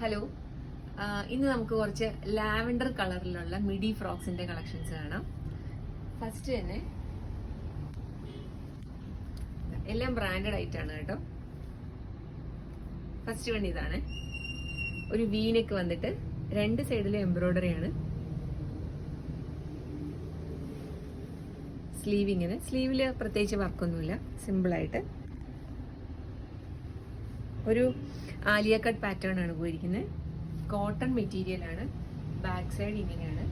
Hello, ഇന്ന് നമുക്ക് കുറച്ച് ലാവൻഡർ കളറിലുള്ള മിഡി ഫ്രോക്സിന്റെ കളക്ഷൻസ് കാണാം. ഫസ്റ്റ് തന്നെ എല്ലാം ബ്രാൻഡഡ് ആയിട്ടാണ് കേട്ടോ. ഫസ്റ്റ് വൺ ഇതാണ്. ഒരു വീനെക്ക് വന്നിട്ട് രണ്ട് സൈഡിലും എംബ്രോയിഡറി ആണ്. സ്ലീവ് ഇങ്ങനെ, സ്ലീവില് പ്രത്യേകിച്ച് വർക്കൊന്നുമില്ല, സിമ്പിളായിട്ട് ഒരു ആലിയ കട്ട് പാറ്റേൺ ആണ് പോയിരിക്കുന്നത്. കോട്ടൺ മെറ്റീരിയൽ ആണ്. ബാക്ക് സൈഡ് ഇങ്ങനെയാണ്.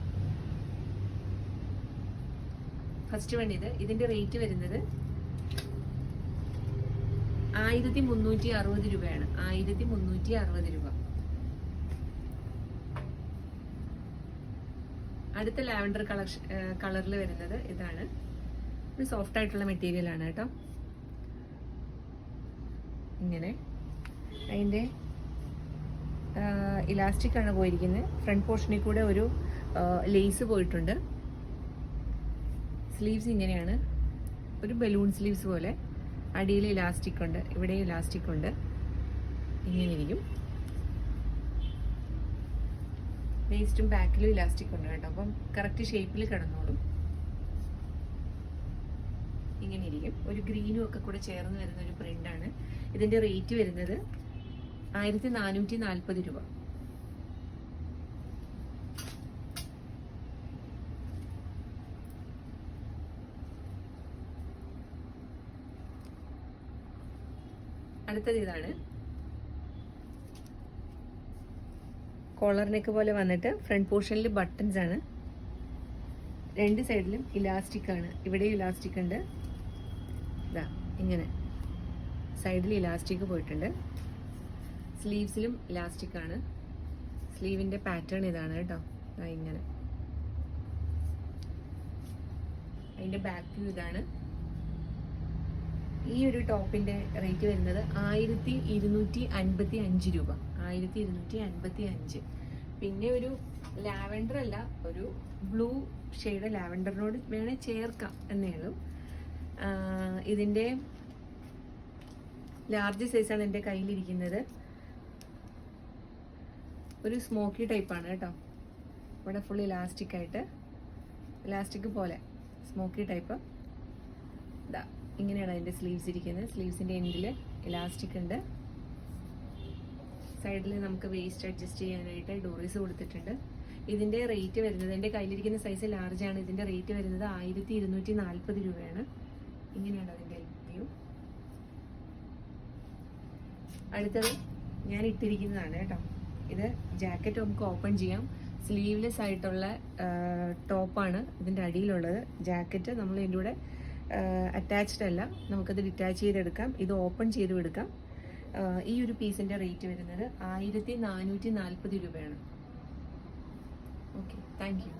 ഫസ്റ്റ് വൺ ഇതിന്റെ റേറ്റ് വരുന്നത് 1360 രൂപയാണ്. 1360 രൂപ. അടുത്ത ലാവൻഡർ കളറിൽ വരുന്നത് ഇതാണ്. ഒരു സോഫ്റ്റ് ആയിട്ടുള്ള മെറ്റീരിയൽ ആണ് കേട്ടോ. ഇങ്ങനെ അതിന്റെ ഇലാസ്റ്റിക് ആണ് പോയിരിക്കുന്നത്. ഫ്രണ്ട് പോർഷനിൽ കൂടെ ഒരു ലേസ് പോയിട്ടുണ്ട്. സ്ലീവ്സ് ഇങ്ങനെയാണ്, ഒരു ബലൂൺ സ്ലീവ്സ് പോലെ. അടിയിൽ ഇലാസ്റ്റിക് ഉണ്ട്, ഇവിടെ ഇലാസ്റ്റിക് ഉണ്ട്. ഇങ്ങനെ ഇരിക്കും. വേസ്റ്റും ബാക്കിലും ഇലാസ്റ്റിക് ഉണ്ട് കേട്ടോ. അപ്പം കറക്റ്റ് ഷേപ്പിൽ കിടന്നോളും. ഇങ്ങനെ ഇരിക്കും. ഒരു ഗ്രീനും ഒക്കെ കൂടെ ചേർന്ന് വരുന്ന ഒരു പ്രിന്റ് ആണ്. ഇതിന്റെ റേറ്റ് വരുന്നത് 1440 രൂപ. അടുത്തത് ഇതാണ്. കോളർ നെക്ക് പോലെ വന്നിട്ട് ഫ്രണ്ട് പോർഷനിൽ ബട്ടൺസ് ആണ്. രണ്ട് സൈഡിലും ഇലാസ്റ്റിക് ആണ്. ഇവിടെ ഇലാസ്റ്റിക് ഉണ്ട്. ഇതാ ഇങ്ങനെ സൈഡിൽ ഇലാസ്റ്റിക് പോയിട്ടുണ്ട്. സ്ലീവ്സിലും ഇലാസ്റ്റിക് ആണ്. സ്ലീവിന്റെ പാറ്റേൺ ഇതാണ് കേട്ടോ. ഇങ്ങനെ അതിന്റെ ബാക്ക് വ്യൂ ഇതാണ്. ഈ ഒരു ടോപ്പിന്റെ റേറ്റ് വരുന്നത് 1255 രൂപ. 1255. പിന്നെ ഒരു ലാവൻഡർ അല്ല, ഒരു ബ്ലൂ ഷെയ്ഡ് ലാവൻഡറിനോട് വേണേ ചേർക്കാം എന്നേ ഉള്ളൂ. ഇതിന്റെ ലാർജ് സൈസാണ് എൻ്റെ കയ്യിലിരിക്കുന്നത്. ഒരു സ്മോക്കി ടൈപ്പാണ് കേട്ടോ. ഇവിടെ ഫുൾ ഇലാസ്റ്റിക് ആയിട്ട്, ഇലാസ്റ്റിക് പോലെ സ്മോക്കി ടൈപ്പ്. ഇതാ ഇങ്ങനെയാണ് അതിൻ്റെ സ്ലീവ്സ് ഇരിക്കുന്നത്. സ്ലീവ്സിൻ്റെ എൻഡിൽ ഇലാസ്റ്റിക് ഉണ്ട്. സൈഡിൽ നമുക്ക് വേസ്റ്റ് അഡ്ജസ്റ്റ് ചെയ്യാനായിട്ട് ഡോറീസ് കൊടുത്തിട്ടുണ്ട്. ഇതിൻ്റെ റേറ്റ് വരുന്നത്, എൻ്റെ കയ്യിലിരിക്കുന്ന സൈസ് ലാർജ് ആണ്. ഇതിൻ്റെ റേറ്റ് വരുന്നത് 1240 രൂപയാണ്. ഇങ്ങനെയാണ് അതിൻ്റെ വ്യൂ. അടുത്തത് ഞാൻ ഇട്ടിരിക്കുന്നതാണ് കേട്ടോ. ഇത് ജാക്കറ്റ് നമുക്ക് ഓപ്പൺ ചെയ്യാം. സ്ലീവ്ലെസ് ആയിട്ടുള്ള ടോപ്പാണ് ഇതിൻ്റെ അടിയിലുള്ളത്. ജാക്കറ്റ് നമ്മൾ ഇതിൻ്റെ കൂടെ അറ്റാച്ച്ഡ് അല്ല, നമുക്കത് ഡിറ്റാച്ച് ചെയ്തെടുക്കാം. ഇത് ഓപ്പൺ ചെയ്തും എടുക്കാം. ഈ ഒരു പീസിൻ്റെ റേറ്റ് വരുന്നത് 1440 രൂപയാണ്. Okay, thank you.